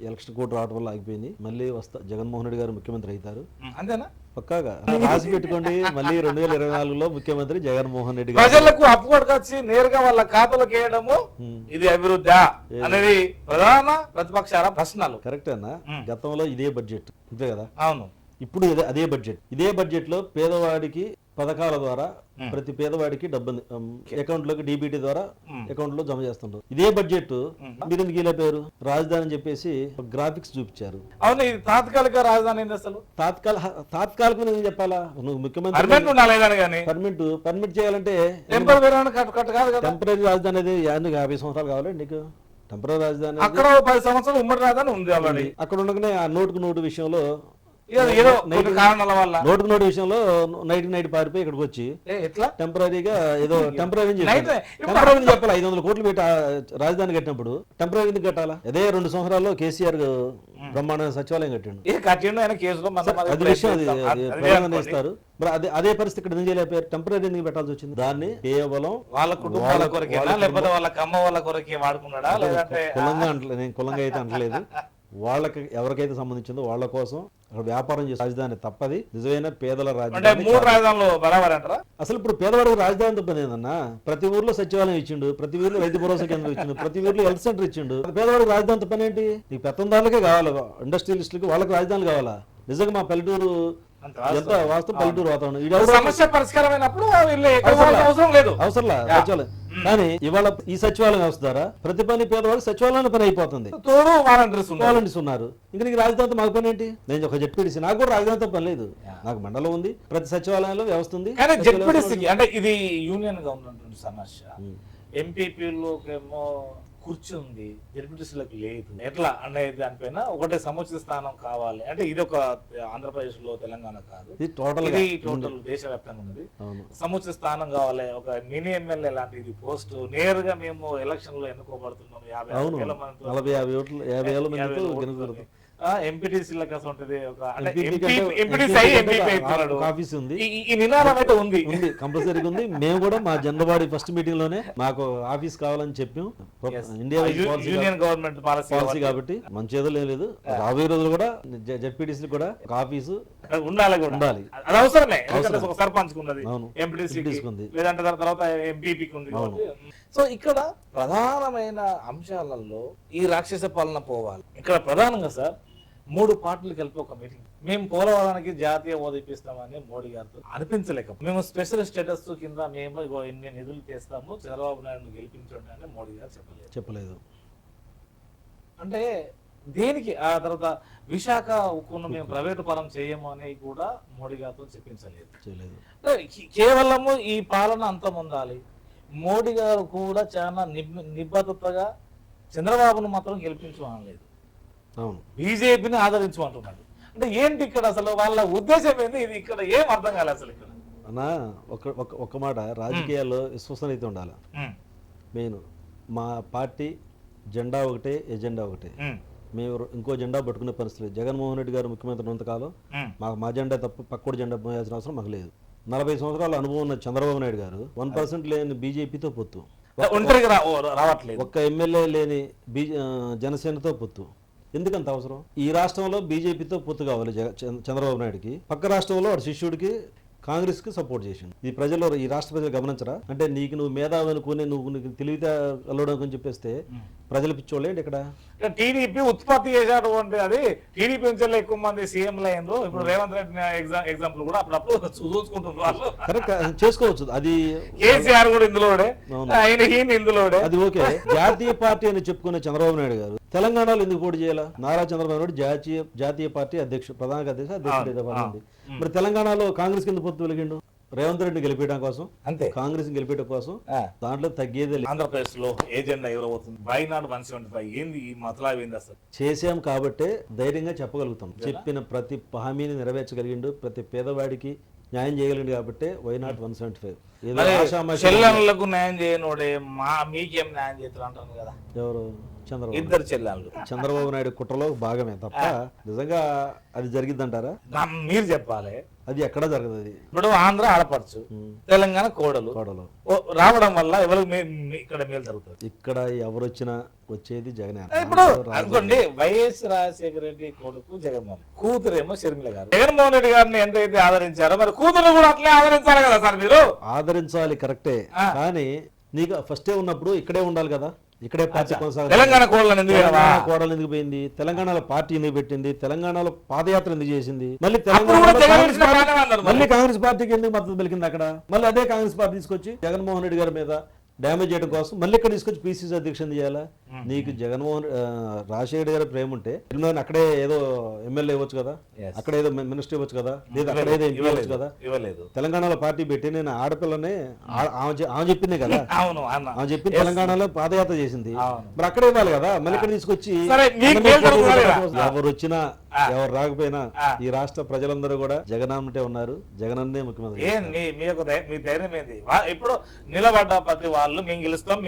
Speaker 2: ఎలక్షన్ కోడ్ రావడం వల్ల ఆగిపోయింది. మళ్ళీ జగన్మోహన్ రెడ్డి గారు ముఖ్యమంత్రి అవుతారు.
Speaker 1: అంతేనా?
Speaker 2: పక్కాగా రాసి పెట్టుకోండి. మళ్ళీ 2024లో ముఖ్యమంత్రి జగన్మోహన్ రెడ్డి గారు.
Speaker 1: ప్రజలకు అప్పు కొట్టుకొచ్చి నేరుగా వాళ్ళ ఖాతాలకు వేయడము ఇది అభివృద్ధి అనేది ప్రధాన ప్రతిపక్షాల ప్రశ్నలు.
Speaker 2: కరెక్ట్ అన్న. గతంలో ఇదే బడ్జెట్ అంతే కదా.
Speaker 1: అవును.
Speaker 2: ఇప్పుడు ఇదే బడ్జెట్ లో పేదవాడికి పథకాల ద్వారా ప్రతి పేదవాడికి డబ్బు అకౌంట్ లోకి డీబీటీ ద్వారా అకౌంట్ లో జమ చేస్తుంటారు. ఇదే బడ్జెట్ మీరు ఎందుకు ఇలా పేరు రాజధాని అని చెప్పేసి గ్రాఫిక్స్ చూపించారు.
Speaker 1: అవును, ఇది తాత్కాలిక రాజధాని. అసలు
Speaker 2: తాత్కాలిక నేను చెప్పాలా? నువ్వు ముఖ్యమంత్రి పర్మిట్ చేయాలంటే టెంపరీ రాజధాని అనేది 50 సంవత్సరాలు కావాలి నీకు. టెంపరీ రాజధాని
Speaker 1: అక్కడ 10 సంవత్సరాలు ఉమ్మడి రాజధాని ఉంది ఆల్రెడీ.
Speaker 2: అక్కడ ఉండగానే ఆ నోటు విషయంలో
Speaker 1: కారణాల వల్ల
Speaker 2: నోటు విషయంలో నైట్ పారిపోయి ఇక్కడికి వచ్చి టెంపరీగా ఏదో టెంపరీ చెప్పాలి. 500 కోట్లు పెట్టి రాజధాని కట్టినప్పుడు టెంపరీ ఎందుకు కట్టాలా? అదే 2 సంవత్సరాల్లో కేసీఆర్ బ్రహ్మాండ సచివాలయం కట్టిండు. అది విషయం, అది ప్రధానంగా ఇస్తారు. మరి అదే పరిస్థితి ఇక్కడ ఎందుకు చేయలేకపోయారు? టెంపరీ ఎందుకు పెట్టాల్సి వచ్చింది? దాన్ని కేవలం
Speaker 1: వాళ్ళ కుటుంబాల కొరకే, లేకపోతే వాళ్ళ కమ్మ వాళ్ళ కొరకే వాడుకున్నాడా?
Speaker 2: కులంగా అంటలేదు, నేను కులంగా అయితే అంటలేదు. వాళ్ళకి ఎవరికైతే సంబంధించిందో వాళ్ళ కోసం వ్యాపారం చేసే రాజధాని తప్పది. నిజమైన పేదల రాజధాని. అసలు ఇప్పుడు పేదవాడికి రాజధాని తప్పది ఏందన్నా? ప్రతి ఊర్లో సచివాలయం ఇచ్చిండు, ప్రతి ఊర్లో రైతు భరోసా కేంద్రం ఇచ్చిండు, ప్రతి ఊర్లో హెల్త్ సెంటర్ ఇచ్చిండు. పేదవాడికి రాజధాని తప్పని ఏంటి? నీకు పెత్తందారులకే కావాలి, ఇండస్ట్రియలిస్టులకి వాళ్ళకి రాజధాని కావాలా? నిజంగా మా పల్లెటూరు ఎంత వాస్తవం, పల్లెటూరు వాతావరణం
Speaker 1: సమస్య పరిష్కారమైనప్పుడు అవసరం లేదు,
Speaker 2: అవసరంలా సచివాలయం. కానీ ఇవాళ ఈ సచివాలయం వ్యవస్థ ద్వారా ప్రతి పని పేదవాళ్ళు సచివాలయం పని అయిపోతుంది. వాలంటీర్స్ ఉన్నారు. ఇంకా నీకు రాజధానితో మాకు పని ఏంటి? నేను ఒక జెడ్పీటీసీ, నాకు కూడా రాజధానితో పని లేదు. నాకు మండలం ఉంది, ప్రతి సచివాలయంలో వ్యవస్థ ఉంది.
Speaker 1: కానీ జెడ్పీటీసీకి అంటే ఇది యూనియన్ గా ఉన్నటువంటి సమస్య. ఎంపీపీలోకేమో కూర్చుంది, జెడ్పీటీసీలకు లేదు. ఎట్లా అనేది దానిపైన ఒకటే సముచిత స్థానం కావాలి. అంటే ఇది ఒక ఆంధ్రప్రదేశ్ లో తెలంగాణ కాదు, ఇది టోటల్ దేశవ్యాప్తంగా ఉన్నది. సముచిత స్థానం కావాలి. ఒక మినీ ఎమ్మెల్యే లాంటి పోస్ట్ నేరుగా మేము ఎలక్షన్ లో ఎన్నుకోబడుతున్నాం.
Speaker 2: 50,000 మంది
Speaker 1: ఎంపీటీసీలకు అసలు ఉంటుంది.
Speaker 2: ఆఫీస్ ఉంది,
Speaker 1: ఈ నినాదం అయితే ఉంది,
Speaker 2: కంపల్సరీగా ఉంది. మేము కూడా మా జనరల్ బాడీ ఫస్ట్ మీటింగ్ లోనే మాకు ఆఫీస్ కావాలని చెప్పాం. ఇండియా
Speaker 1: యూనియన్ గవర్నమెంట్
Speaker 2: పాలసీ కాబట్టి మంచి ఏదో లేదు. రాబోయే రోజులు కూడా జెడ్పీటీసీ కూడా ఒక ఆఫీసు
Speaker 1: ఉండాలి. అది అవసరమే. సర్పంచ్ ఉన్నది,
Speaker 2: ఎంపీటీసీకి
Speaker 1: ఉంది, లేదంటే తర్వాత ఎంపీపీకి ఉంది. సో ఇక్కడ ప్రధానమైన అంశాలలో ఈ రాక్షస పాలన పోవాలి. ఇక్కడ ప్రధానంగా సార్ 3 పార్టీలు కలిపి ఒక మీటింగ్. మేము పోలవరానికి జాతీయ హోదా ఇప్పిస్తామని మోడీ గారితో అనిపించలేక, మేము స్పెషల్ స్టేటస్ కింద మేము ఇన్ని నిధులు చేస్తాము, చంద్రబాబు నాయుడు గెలిపించండి అని మోడీ గారు చెప్పలేదు. అంటే దేనికి? ఆ తర్వాత విశాఖ ఉక్కును మేము ప్రైవేటు పరం చేయము అని కూడా మోడీ గారితో చెప్పించలేదు. కేవలము ఈ పాలన అంతం ఉండాలి. మోడీ గారు కూడా చాలా నిబద్ధతగా చంద్రబాబును మాత్రం గెలిపించలేదు, బీజేపీని ఆదరించమంటున్నాడు. అంటే ఏంటి ఇక్కడ అసలు వాళ్ళ ఉద్దేశం ఏంటి? ఇది ఇక్కడ ఏం అర్థం కాలేదు అసలు. ఇక్కడ
Speaker 2: అన్నా ఒక మాట, రాజకీయాల్లో విశ్వసనీయత ఉండాలి. మెయిన్ మా పార్టీ జెండా ఒకటే, ఎజెండా ఒకటే. మేము ఇంకో జెండా పట్టుకునే పరిస్థితి. జగన్మోహన్ రెడ్డి గారు ముఖ్యమంత్రి ఉన్నంతకాలం మాకు మా జెండా తప్ప పక్కోడి జెండా మోయాల్సిన అవసరం మాకు లేదు. 40 సంవత్సరాల అనుభవం ఉన్న చంద్రబాబు నాయుడు గారు 1% లేని బీజేపీతో పొత్తు,
Speaker 1: ఒంటరిగా రావట్లేదు.
Speaker 2: ఒక్క ఎమ్మెల్యే లేని జనసేనతో పొత్తు. ఎందుకంత అవసరం? ఈ రాష్ట్రంలో బీజేపీతో పొత్తు కావాలి చంద్రబాబు నాయుడుకి, పక్క రాష్ట్రంలో వాడు శిష్యుడికి కాంగ్రెస్ కి సపోర్ట్ చేసిండు. ఈ ప్రజలు, ఈ రాష్ట్ర ప్రజలు గమనించరా? అంటే నువ్వు మేధావి అనుకుని నీకు తెలివితే అల్లడం అని చెప్పేస్తే ప్రజలు పిచ్చోళ్ళే ఇక్కడ.
Speaker 1: టీడీపీ ఉత్పత్తి చేసేటువంటి అది టీడీపీ నుంచి ఎక్కువ మంది సీఎంలు అయ్యారు. ఇప్పుడు రేవంత్ రెడ్డి ఎగ్జాంపుల్ కూడా అప్పుడప్పుడు చూసుకుంటున్నారు వాళ్ళు.
Speaker 2: కరెక్ట్ చేసుకోవచ్చు. అది
Speaker 1: కేసీఆర్ కూడా ఇందులోనే, ఇందులోనే.
Speaker 2: అది ఓకే. జాతీయ పార్టీ అని చెప్పుకునే చంద్రబాబు నాయుడు గారు తెలంగాణలో ఎందుకు పోటీ చేయాలా? నారా చంద్రబాబు నాయుడు జాతీయ పార్టీ అధ్యక్షుడు, ప్రధాన అధ్యక్షుడు. మరి తెలంగాణలో కాంగ్రెస్ కింద పొత్తు వెలిగిండు రేవంత్ రెడ్డి గెలిపేయడం కోసం, అంతే, కాంగ్రెస్ గెలిపేయడం కోసం. దాంట్లో తగ్గేదే లేదు.
Speaker 1: ఆంధ్రప్రదేశ్ లో ఏజెండా ఎవరవుతుంది? వైనాడు 175 ఏంది ఈ మతలాబ్ ఏంది అసలు?
Speaker 2: చేసాం కాబట్టే ధైర్యంగా చెప్పగలుగుతాం. చెప్పిన ప్రతి హామీని నెరవేర్చగలిగిండు, ప్రతి పేదవాడికి న్యాయం చేయగలిగిండు కాబట్టి వైనాట్ 175.
Speaker 1: చెల్లెళ్ళకు న్యాయం చేయనోడే మీకేం న్యాయం చేస్తారు అంటాను కదా.
Speaker 2: ఎవరు? చంద్రబాబు.
Speaker 1: ఇద్దరు చెల్లెళ్ళు
Speaker 2: చంద్రబాబు నాయుడు కుట్రలో భాగమే తప్ప నిజంగా అది జరిగిద్దంటారా?
Speaker 1: మీరు చెప్పాలి.
Speaker 2: అది ఎక్కడా జరగదు. అది
Speaker 1: ఇప్పుడు ఆంధ్ర ఆడపడుచు, తెలంగాణ కోడలు రావడం వల్ల ఎవరు ఇక్కడ మేలు జరుగుతుంది?
Speaker 2: ఇక్కడ ఎవరు వచ్చినా వచ్చేది జగన్.
Speaker 1: ఇప్పుడు అనుకోండి, వైఎస్ రాజశేఖర రెడ్డి కొడుకు జగన్మోహన్, కూతురేమో షర్మిల గారు. జగన్మోహన్ రెడ్డి గారిని ఎంతైతే ఆదరించారో మరి కూతురు కూడా అట్లే ఆదరించాలి కదా సార్. మీరు
Speaker 2: ఆదరించాలి, కరెక్టే. కానీ నీకు ఫస్టే ఉన్నప్పుడు ఇక్కడే ఉండాలి కదా. ఇక్కడే పార్టీ కొనసాగాలి.
Speaker 1: తెలంగాణ కోడలు
Speaker 2: ఎందుకు పోయింది? తెలంగాణలో పార్టీ ఎందుకు పెట్టింది? తెలంగాణలో పాదయాత్ర ఎందుకు చేసింది? మళ్ళీ మళ్ళీ కాంగ్రెస్ పార్టీకి ఎందుకు మద్దతు పలికింది అక్కడ? మళ్ళీ అదే కాంగ్రెస్ పార్టీ తీసుకొచ్చి జగన్మోహన్ రెడ్డి గారి మీద డ్యామేజ్ చేయడం కోసం మళ్ళీ ఇక్కడ తీసుకొచ్చి పిసిసి అధ్యక్షుని చేయాలా? నీకు రాజశేఖర్ గారి ప్రేమ ఉంటే అక్కడే ఏదో ఎమ్మెల్యే ఇవ్వచ్చు కదా, అక్కడ ఏదో మినిస్టర్ ఇవ్వచ్చు కదా, లేదా అక్కడ ఏదో ఎంపీ ఇవ్వచ్చు కదా. తెలంగాణలో పార్టీ పెట్టి నేను ఆడపిల్లనే ఆమె చెప్పిందే కదా, ఆమె చెప్పింది తెలంగాణలో పాదయాత్ర చేసింది, మరి అక్కడ ఇవ్వాలి కదా. మళ్ళీ ఇక్కడ తీసుకొచ్చి ఎవరు వచ్చినా ఎవరు రాకపోయినా ఈ రాష్ట్ర ప్రజలందరూ కూడా జగనన్నే ఉన్నారు, జగనన్నే ముఖ్యమంత్రి.
Speaker 1: మీ ధైర్యం ఏంది? ఇప్పుడు నిలబడ్డ ప్రతి వాళ్ళు మేము గెలుస్తాం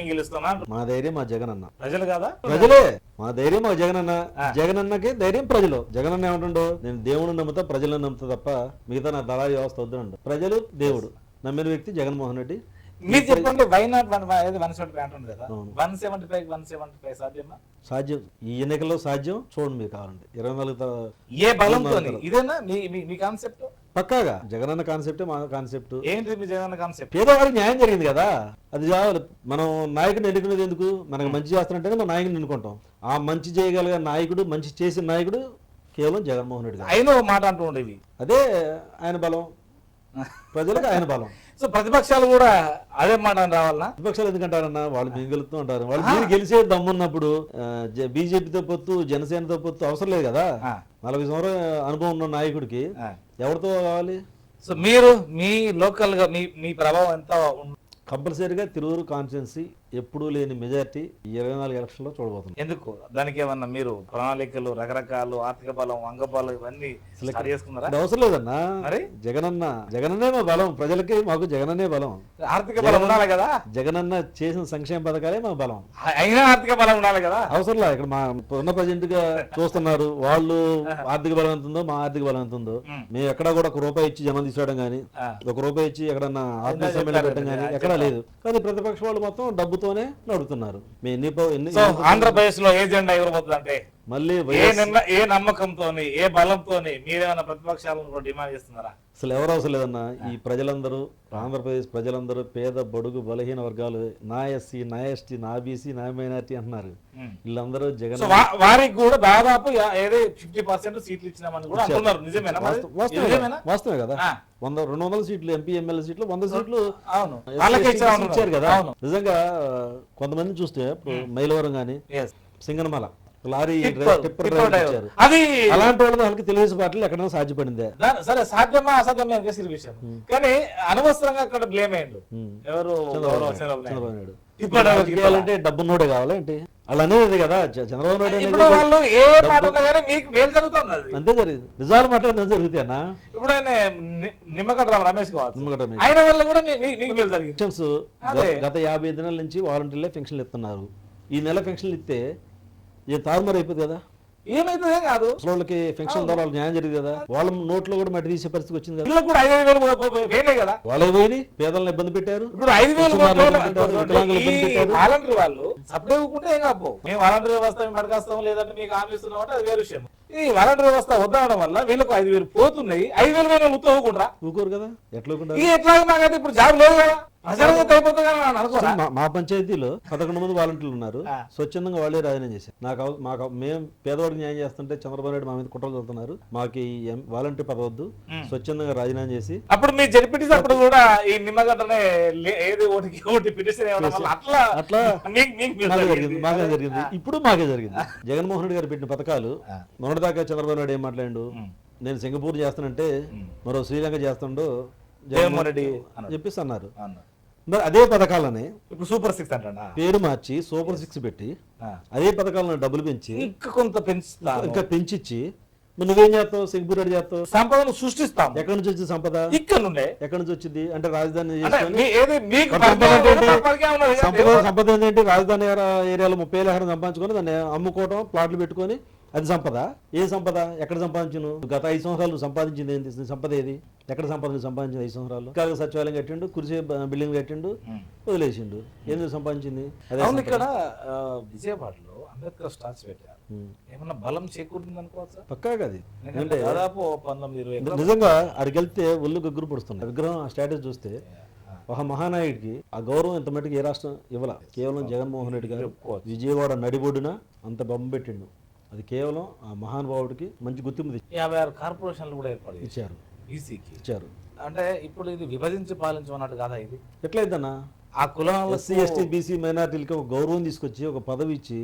Speaker 2: మా ధైర్యం మా జగనన్న.
Speaker 1: ప్రజలు కదా,
Speaker 2: ప్రజలే మా ధైర్యం, మా జగనన్న. జగనన్నకి ధైర్యం ప్రజలు. జగనన్న ఏమంటుండో, నేను దేవుడిని నమ్ముతా, ప్రజలను నమ్ముతా తప్ప మిగతా నా దళారీ వ్యవస్థ వద్దు. ప్రజలు దేవుడు నమ్మిన వ్యక్తి జగన్మోహన్ రెడ్డి.
Speaker 1: మీరు చెప్పండి, వైనాట్ 175 అంటుంది కదా, 175 సాధ్యమా?
Speaker 2: సాధ్యం. ఈ ఎన్నికల్లో సాధ్యం. చూడండి మీరు కావాలంటే 24
Speaker 1: ఏ బలంతో. ఇదేనా మీ కాన్సెప్ట్?
Speaker 2: పక్కాగా జగనన్న కాన్సెప్టే మా కాన్సెప్ట్.
Speaker 1: ఏంటి మీ జగనన్న కాన్సెప్ట్?
Speaker 2: పేదవాడికి న్యాయం జరిగింది కదా, అది చాలు. మనం నాయకుడిని ఎన్నుకునేది ఎందుకు? మనకు మంచి చేస్తున్నట్టే మనం నాయకుడిని ఎన్నుకుంటాం. ఆ మంచి చేయగలిగే నాయకుడు, మంచి చేసిన నాయకుడు కేవలం జగన్మోహన్ రెడ్డి గారు.
Speaker 1: ఆయన మాట అంటూ ఉండేవి,
Speaker 2: అదే ఆయన బలం, ప్రజలకు ఆయన బలం.
Speaker 1: సో ప్రతిపక్షాలు కూడా అదే మాట రావాలన్నా?
Speaker 2: ప్రతిపక్షాలు ఎందుకంటారన్నా? వాళ్ళు మేము గెలుస్తూ ఉంటారు. వాళ్ళు మీరు గెలిచే దమ్మున్నప్పుడు బీజేపీతో పొత్తు, జనసేనతో పొత్తు అవసరం లేదు కదా. 40 సంవత్సరాల అనుభవం ఉన్న నాయకుడికి ఎవరితో కావాలి?
Speaker 1: సో మీరు మీ లోకల్ గా మీ ప్రభావం ఎంత?
Speaker 2: కంపల్సరీగా తిరువురు కాన్స్టిట్యున్సీ ఎప్పుడూ లేని మెజార్టీ 24 ఎలక్షన్లో చూడబోతుంది.
Speaker 1: ఎందుకు? దానికి ఏమన్నా మీరు ప్రణాళికలు, రకరకాలు ఆర్థిక బలం, అంగబలం ఇవన్నీ చేసుకున్నారా?
Speaker 2: అవసరం లేదన్నా. జగనన్నే మా బలం. ప్రజలకి మాకు జగనన్నే బలం.
Speaker 1: ఆర్థిక బలం ఉండాలి కదా.
Speaker 2: జగనన్న చేసిన సంక్షేమ పథకాలే మా బలం.
Speaker 1: అయినా ఆర్థిక బలం ఉండాలి కదా. అవసరం
Speaker 2: లేదు. ఇక్కడ మా ఉన్న ప్రజెంట్ గా చూస్తున్నారు, వాళ్ళు ఆర్థిక బలం ఎంత ఉందో మా ఆర్థిక బలం ఎంత ఉందో. మేము ఎక్కడా కూడా ₹1 ఇచ్చి జనం తీసుకోవడం కానీ, ₹1 ఇచ్చి ఎక్కడన్నా ఆర్థిక సమ్మెలో పెట్టడం కానీ ఎక్కడా లేదు. కానీ ప్రతిపక్ష వాళ్ళు మొత్తం డబ్బుతోనే నడుపుతున్నారు.
Speaker 1: ఆంధ్రప్రదేశ్ లో ఏజెండా ఎవరు?
Speaker 2: మళ్ళీ
Speaker 1: ఏ నమ్మకంతో, ఏ బలంతో మీరేమైనా ప్రతిపక్షాలను డిమాండ్ చేస్తున్నారా?
Speaker 2: అసలు ఎవరు అవసరం లేదన్నా. ఈ ప్రజలందరూ, ఆంధ్రప్రదేశ్ ప్రజలందరూ పేద, బడుగు, బలహీన వర్గాలు, నా ఎస్సీ, నా ఎస్టీ, నా బీసీ, నా మైనార్టీ అంటున్నారు. వీళ్ళందరూ జగన్
Speaker 1: వారికి కూడా దాదాపు 50% సీట్లు ఇచ్చినామని కూడా అంటున్నారు. నిజమేనా?
Speaker 2: వాస్తవమే కదా. 200 సీట్లు ఎంపీ, ఎమ్మెల్యే సీట్లు, 100 సీట్లు
Speaker 1: ఇచ్చారు
Speaker 2: కదా. నిజంగా కొంతమంది చూస్తే ఇప్పుడు మైలవరం గానీ, సింగనమల లారీ టిప్పర్ డ్రైవర్ ఇచ్చారు. అలాంటి వాళ్ళకి తెలుగుదేశం పార్టీలు ఎక్కడైనా సాధ్యపడిందే.
Speaker 1: సరే, సాధ్యమా అసాధ్యమే విషయం. కానీ అనవసరంగా అక్కడ బ్లేమ్ అయ్యిండు ఎవరు?
Speaker 2: చంద్రబాబు నాయుడు. అంటే డబ్బున్నోడే కావాలంటే అలా అనేది కదా. చంద్రబాబు నాయుడు అంతే జరిగింది. నిజాలు మాట్లాడడం జరుగుతాయి అన్న.
Speaker 1: ఇప్పుడు నిమ్మగడ్డ రమేష్
Speaker 2: గత 50 దినాల నుంచి వాలంటీర్లే పెన్షన్లు ఇస్తున్నారు. ఈ నెల పెన్షన్లు ఇస్తే తారుమారు అయిపోతుంది కదా.
Speaker 1: ఏమైతుందే కాదు.
Speaker 2: వాళ్ళకి పెన్షన్ ద్వారా వాళ్ళకి న్యాయం జరిగింది కదా, వాళ్ళ నోట్లో కూడా మట్టి తీసే పరిస్థితి వచ్చింది కదా,
Speaker 1: వీళ్ళకి కూడా 5,000 వేలే కదా.
Speaker 2: వాళ్ళకి పోయి పేదలను ఇబ్బంది పెట్టారు.
Speaker 1: ఇప్పుడు 5,000
Speaker 2: ఇబ్బంది పెట్టారు.
Speaker 1: వాలంటీర్ వాళ్ళు సప్లై ఇవ్వకుంటే ఏం కాదు, మేము వాలంటీర్ వ్యవస్థ మేము పడకాస్తాం లేదంటే మీకు హామీ ఇస్తున్నాం అంటే అది వేరే విషయం. ఈ వాలంటీర్ వ్యవస్థ వద్దడం వల్ల వీళ్ళకు 5,000 పోతున్నాయి, 5,000 ఊరుకుంటారా?
Speaker 2: ఊరుకోరు కదా, ఎట్లా
Speaker 1: ఎట్లా నాకైతే ఇప్పుడు జాబ్ లేదు కదా, అసలు అయిపోతుంది కదా అనుకోరా.
Speaker 2: మా పంచాయతీలో 11 మంది వాలంటీర్లు ఉన్నారు, స్వచ్ఛందంగా వాళ్ళే రాజీనామా చేశారు. మాకు మేము పేదవాడికి న్యాయం చేస్తుంటే చంద్రబాబు నాయుడు మా మీద కుట్రలు చదువుతున్నారు, మాకు ఈ వాలంటీర్ పదవి వద్దు, స్వచ్ఛందంగా రాజీనామా చేసి.
Speaker 1: అప్పుడు మీ జడ్పీటీసీ అప్పుడు కూడా ఈ నిమ్మగడ్డనే ఏది ఓటి పిటిషన్
Speaker 2: అట్లా మాకే జరిగింది, ఇప్పుడు మాకే జరిగింది. జగన్మోహన్ రెడ్డి గారు పెట్టిన పథకాలు మొన్నటిదాకా చంద్రబాబు నాయుడు ఏం మాట్లాడు, నేను సింగపూర్ చేస్తానంటే మరో శ్రీలంక చేస్తుండో జగన్మోహన్ రెడ్డి చెప్పేసి అన్నారు. మరి అదే పథకాలని
Speaker 1: ఇప్పుడు సూపర్ 6 అంటా
Speaker 2: పేరు మార్చి సూపర్ 6 పెట్టి అదే పథకాలను డబ్బులు పెంచి
Speaker 1: ఇంకా కొంత
Speaker 2: ఇంకా పెంచిచ్చి నువ్వేం చేస్తావు, సింగపూర్ రెడ్డి చేస్తావు,
Speaker 1: సంపదను సృష్టిస్తాం.
Speaker 2: ఎక్కడి నుంచి వచ్చింది సంపద?
Speaker 1: ఇక్కడ నుండే.
Speaker 2: ఎక్కడి నుంచి వచ్చింది అంటే రాజధాని సంపద ఏంటంటే రాజధాని ఏరియాలో 30,000 ఎకరం సంపాదించుకొని దాన్ని అమ్ముకోవడం, ప్లాట్లు పెట్టుకొని అది సంపద. ఏ సంపద? ఎక్కడ సంపాదించను? గత 5 సంవత్సరాలు సంపాదించింది ఏంటి? సంపద ఏది? ఎక్కడ సంపాదించింది 5 సంవత్సరాలు? ఇంకా సచివాలయం కట్టిండు, కురిసే బిల్డింగ్ కట్టిండు, వదిలేసిండు. ఎందుకు సంపాదించింది?
Speaker 1: అదే ఇక్కడ విజయవాడలో అంబేద్కర్ స్టాచ్యూ పెట్టారు, ఏమన్నా బలం చేకూరింది అనుకోవచ్చా?
Speaker 2: పక్కాగా అది
Speaker 1: అంటే దాదాపు 19-20
Speaker 2: నిజంగా అక్కడికి వెళ్తే ఒళ్ళు గగ్గురు పడుతుంది. విగ్రహం ఆ స్టేటస్ చూస్తే ఒక మహానాయుడికి ఆ గౌరవం ఇంత మటుకు ఏ రాష్ట్రం ఇవ్వాల, కేవలం జగన్మోహన్ రెడ్డి గారు విజయవాడ నడిబొడ్డున అంత బొమ్మ పెట్టిండు. అది కేవలం ఆ మహానుభావుడికి మంచి గుర్తింపు
Speaker 1: 56 కార్పొరేషన్లు కూడా ఏర్పాటు
Speaker 2: ఇచ్చారు,
Speaker 1: ఈసీకి
Speaker 2: ఇచ్చారు.
Speaker 1: అంటే ఇప్పుడు ఇది విభజించి పాలించమన్నట్టు కాదా? ఇది
Speaker 2: ఎట్లయిద్దన్నా
Speaker 1: ఆ కులం
Speaker 2: ఎస్సీ ఎస్టీ బీసీ మైనార్టీలకి ఒక గౌరవం తీసుకొచ్చి ఒక పదవి ఇచ్చి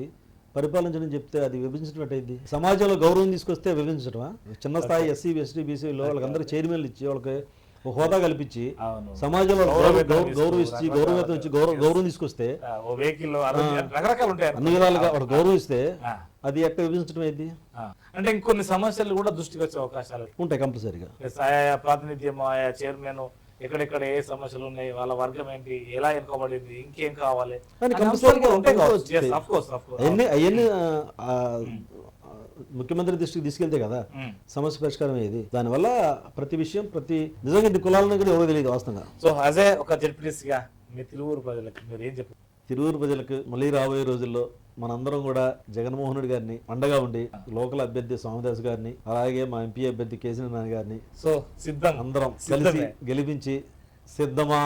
Speaker 2: పరిపాలించడం చెప్తే అది విభజించినట్టు అయింది. సమాజంలో గౌరవం తీసుకొస్తే విభజించడమా? చిన్న స్థాయి ఎస్సీ ఎస్టీ బీసీలో వాళ్ళకందరూ చైర్మన్లు ఇచ్చి వాళ్ళకి ఒక హోదా కల్పించి సమాజంలో గౌరవించి గౌరవేతం ఇచ్చి గౌరవం తీసుకొస్తే అన్ని విధాలుగా వాడు గౌరవిస్తే అది ఎక్కడ విభజించడం అయింది
Speaker 1: అంటే ఇంకొన్ని సమస్యలు కూడా దృష్టికి వచ్చే అవకాశాలు
Speaker 2: ఉంటాయి కంపల్సరీగా.
Speaker 1: ఆయా ప్రాతినిధ్యం, ఆయా చైర్మన్ ఎక్కడెక్కడ ఏ సమస్యలు ఉన్నాయి, వాళ్ళ వర్గం ఏంటి, ఎలా ఎన్నుకోబడింది, ఇంకేం కావాలి
Speaker 2: అవన్నీ ముఖ్యమంత్రి దృష్టికి తీసుకెళ్తే కదా సమస్య పరిష్కారం అయ్యేది. దానివల్ల ప్రతి విషయం నిజంగా ఇది కులాలను కూడా ఎవరో తెలియదు వాస్తవంగా.
Speaker 1: సో అదే ఒక జడ్పీటీసీగా మీ తిరువూరు ప్రజలకు మీరు ఏం చెప్పారు?
Speaker 2: తిరువూరు ప్రజలకు మళ్ళీ రాబోయే రోజుల్లో మనందరం కూడా జగన్మోహన్ రెడ్డి గారిని అండగా ఉండి, లోకల్ అభ్యర్థి స్వామిదాస్ గారిని, అలాగే మా ఎంపీ అభ్యర్థి కేసీఆర్ నాని గారిని అందరం కలిసి గెలిపించి సిద్ధమా?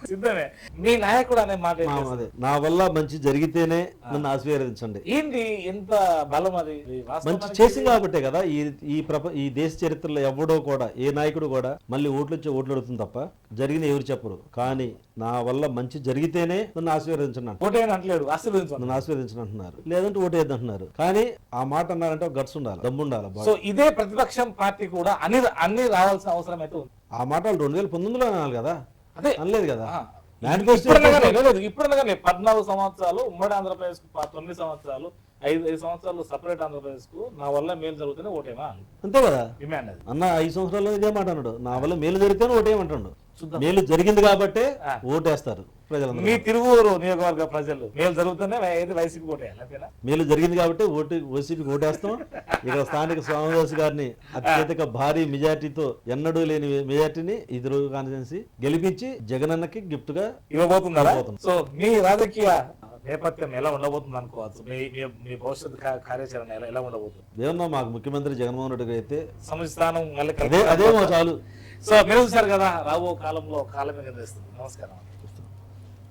Speaker 1: సిద్ధమే. మీ నాయకుడు అనే మాట
Speaker 2: నా వల్ల మంచి జరిగితేనే నన్ను ఆశీర్వదించండి.
Speaker 1: ఏంటి ఎంత బలం అది?
Speaker 2: మంచి చేసింది కాబట్టే కదా ఈ దేశ చరిత్రలో ఎవడో కూడా ఏ నాయకుడు కూడా మళ్ళీ ఓట్లు అడుగుతుంది తప్ప జరిగిన ఎవరు చెప్పరు. కానీ నా వల్ల మంచి జరిగితేనే నన్ను ఆశీర్వదించండి
Speaker 1: అంటున్నారు,
Speaker 2: నన్ను ఆశీర్వదించండి అంటున్నారు, లేదంటే ఓటేద్ది అంటున్నారు. కానీ ఆ మాట అన్నారంటే గట్స్ ఉండాలి, దమ్ము ఉండాలి.
Speaker 1: సో ఇదే ప్రతిపక్షం పార్టీ కూడా అన్ని రావాల్సిన అవసరం అయితే ఉంది.
Speaker 2: ఆ మాటలు 2019లో అనాలి కదా,
Speaker 1: అదే
Speaker 2: అనలేదు కదా.
Speaker 1: ఇప్పుడు 14 సంవత్సరాలు ఉమ్మడి ఆంధ్రప్రదేశ్ కు, 9 సంవత్సరాలు, 5 సంవత్సరాలు సపరేట్ ఆంధ్రప్రదేశ్ కు నా వల్ల మేలు జరుగుతూనే ఓటేమా
Speaker 2: అంతే కదా అన్న. 5 సంవత్సరాల్లో ఇదే మాట అన్నాడు, నా వల్ల మేలు జరిగితేనే ఓటేయమంటాడు. మేలు జరిగింది కాబట్టే ఓటేస్తారు ప్రజలు.
Speaker 1: మీ తిరువూరు నియోజకవర్గ ప్రజలు మేలు జరుగుతూనే వైసీపీ ఓటేయాలి.
Speaker 2: మేలు జరిగింది కాబట్టి వైసీపీకి ఓటేస్తాం. ఇక్కడ స్థానిక స్వామిదాస్ గారిని అత్యధిక భారీ మెజార్టీతో, ఎన్నడూ లేని మెజార్టీని ఈ తిరువూరు కాన్స్టిట్యుయెన్సీ గెలిపించి జగనన్నకి గిఫ్ట్ గా
Speaker 1: ఇవ్వబోతున్నారు. సో మీ రాజకీయ నేపథ్యం ఎలా ఉండబోతుంది అనుకోవచ్చు? మీ భవిష్యత్ కార్యాచరణ ఎలా ఉండబోతుంది?
Speaker 2: ఏమన్నా మాకు ముఖ్యమంత్రి జగన్మోహన్ రెడ్డి అయితే
Speaker 1: సముచితానం
Speaker 2: అదే చాలు.
Speaker 1: సో మీరు చూసారు కదా, రాబో కాలంలో కాలమే నిర్ణయిస్తుంది. నమస్కారం.